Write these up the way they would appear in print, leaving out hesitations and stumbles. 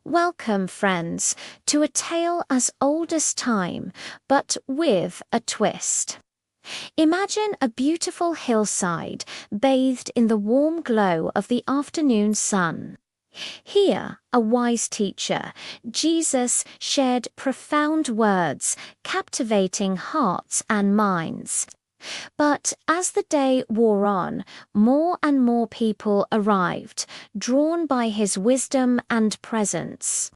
Welcome, friends, to a tale as old as time, but with a twist. Imagine a beautiful hillside bathed in the warm glow of the afternoon sun. Here, a wise teacher, Jesus, shared profound words, captivating hearts and minds. But as the day wore on, more and more people arrived, drawn by his wisdom and presence.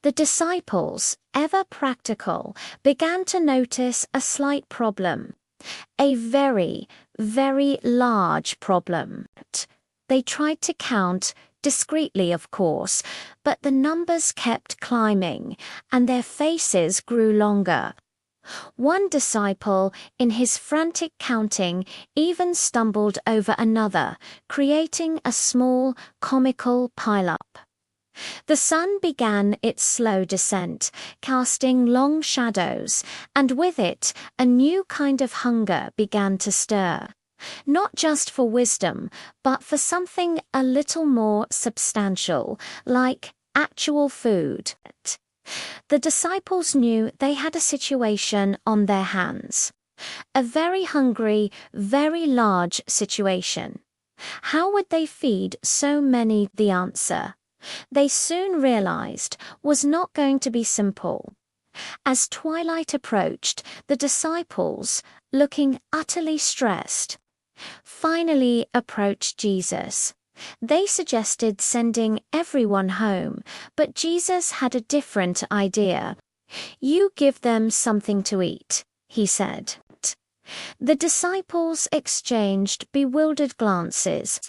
The disciples, ever practical, began to notice a slight problem. A very, very large problem. They tried to count, discreetly of course, but the numbers kept climbing, and their faces grew longer. One disciple, in his frantic counting, even stumbled over another, creating a small, comical pile-up. The sun began its slow descent, casting long shadows, and with it a new kind of hunger began to stir. Not just for wisdom, but for something a little more substantial, like actual food. The disciples knew they had a situation on their hands. A very hungry, very large situation. How would they feed so many? The answer, they soon realized, was not going to be simple. As twilight approached, the disciples, looking utterly stressed, finally approached Jesus. They suggested sending everyone home, but Jesus had a different idea. "You give them something to eat," he said. The disciples exchanged bewildered glances.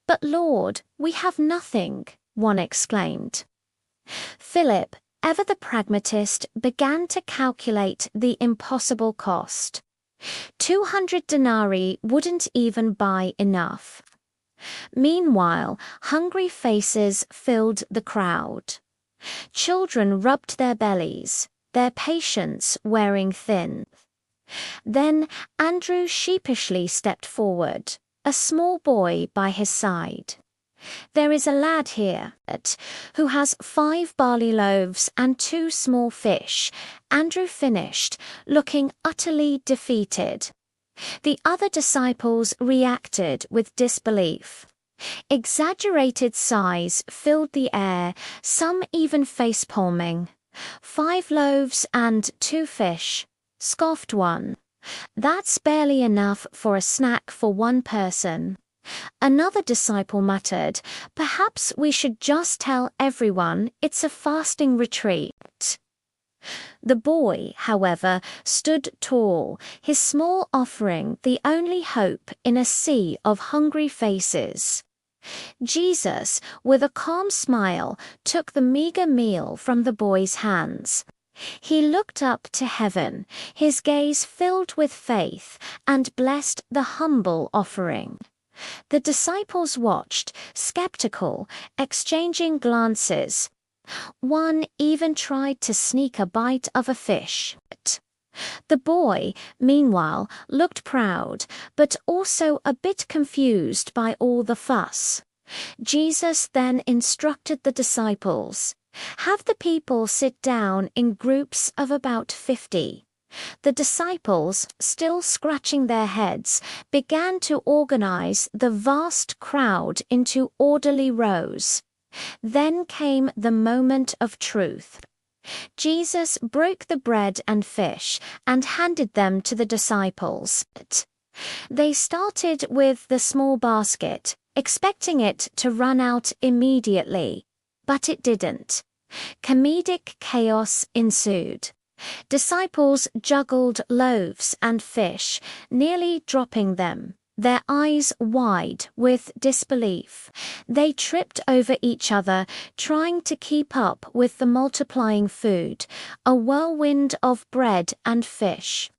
"But Lord, we have nothing," one exclaimed. Philip, ever the pragmatist, began to calculate the impossible cost. 200 denarii wouldn't even buy enough. Meanwhile, hungry faces filled the crowd. Children rubbed their bellies, their patience wearing thin. Then Andrew sheepishly stepped forward, a small boy by his side. "There is a lad here who has 5 barley loaves and 2 small fish," Andrew finished, looking utterly defeated. The other disciples reacted with disbelief. Exaggerated sighs filled the air, some even face-palming. 5 loaves and 2 fish, scoffed one. "That's barely enough for a snack for one person." Another disciple muttered, "Perhaps we should just tell everyone it's a fasting retreat." The boy, however, stood tall, his small offering the only hope in a sea of hungry faces. Jesus, with a calm smile, took the meager meal from the boy's hands. He looked up to heaven, his gaze filled with faith, and blessed the humble offering. The disciples watched, skeptical, exchanging glances. One even tried to sneak a bite of a fish. The boy, meanwhile, looked proud, but also a bit confused by all the fuss. Jesus then instructed the disciples, "Have the people sit down in groups of about 50. The disciples, still scratching their heads, began to organize the vast crowd into orderly rows. Then came the moment of truth. Jesus broke the bread and fish and handed them to the disciples. They started with the small basket, expecting it to run out immediately. But it didn't. Comedic chaos ensued. Disciples juggled loaves and fish, nearly dropping them, their eyes wide with disbelief. They tripped over each other, trying to keep up with the multiplying food, a whirlwind of bread and fish.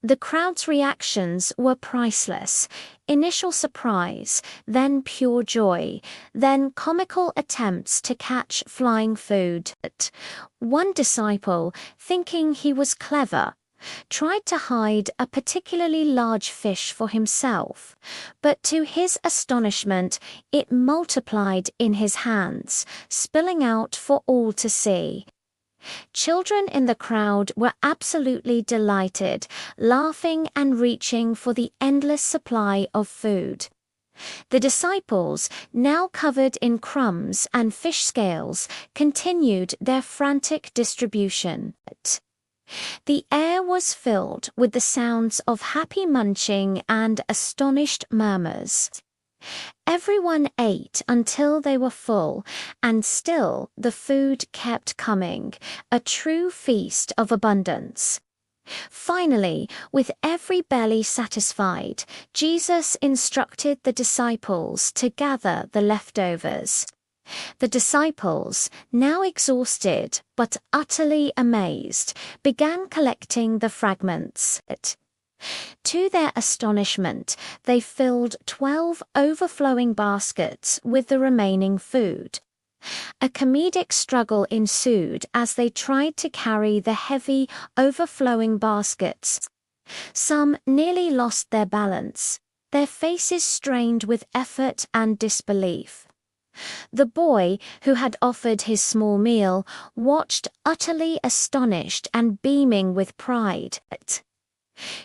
The crowd's reactions were priceless. Initial surprise, then pure joy, then comical attempts to catch flying food. One disciple, thinking he was clever, tried to hide a particularly large fish for himself, but to his astonishment, it multiplied in his hands, spilling out for all to see. Children in the crowd were absolutely delighted, laughing and reaching for the endless supply of food. The disciples, now covered in crumbs and fish scales, continued their frantic distribution. The air was filled with the sounds of happy munching and astonished murmurs. Everyone ate until they were full, and still the food kept coming, a true feast of abundance. Finally, with every belly satisfied, Jesus instructed the disciples to gather the leftovers. The disciples, now exhausted but utterly amazed, began collecting the fragments. To their astonishment, they filled 12 overflowing baskets with the remaining food. A comedic struggle ensued as they tried to carry the heavy, overflowing baskets. Some nearly lost their balance, their faces strained with effort and disbelief. The boy, who had offered his small meal, watched utterly astonished and beaming with pride.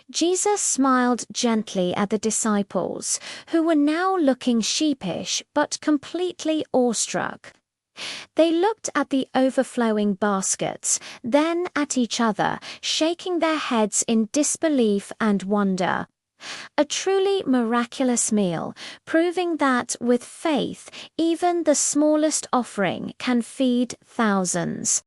Jesus smiled gently at the disciples, who were now looking sheepish but completely awestruck. They looked at the overflowing baskets, then at each other, shaking their heads in disbelief and wonder. A truly miraculous meal, proving that with faith, even the smallest offering can feed thousands.